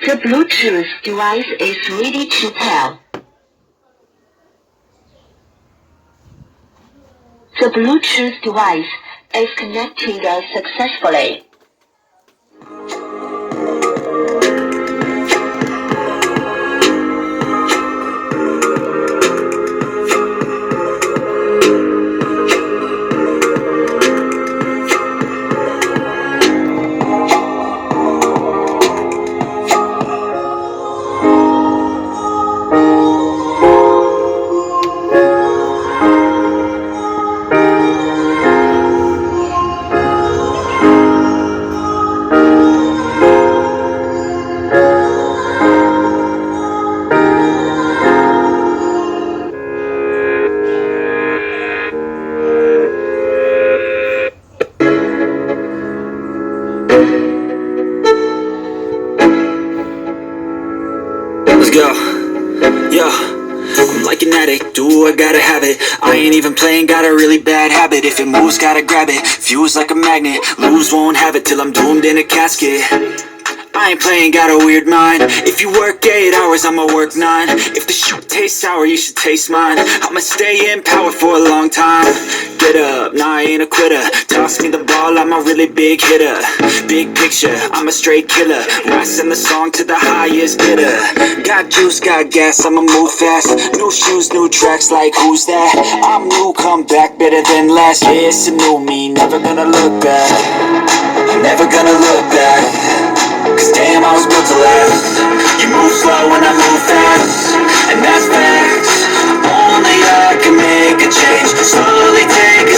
The Bluetooth device is ready to pair. The Bluetooth device is connected successfully. Let's go. Yo, I'm like an addict, do I gotta have it. I ain't even playing, got a really bad habit. If it moves, gotta grab it, fuse like a magnet. Lose, won't have it till I'm doomed in a casket. I ain't playing, got a weird mind. If you work 8 hours, I'ma work 9. If the shit tastes sour, you should taste mine. I'ma stay in power for a long time. Get up, nah I ain't a quitter. Toss me the ball, I'm a really big hitter. Big picture, I'm a straight killer. I send the song to the highest bidder. Got juice, got gas, I'ma move fast. New shoes, new tracks, like who's that? I'm new, come back, better than last. Yeah, it's a new me, never gonna look back. Never gonna look back. Cause damn, I was built to last. You move slow and I move fast, and that's facts. Only I can make a change. Slowly take a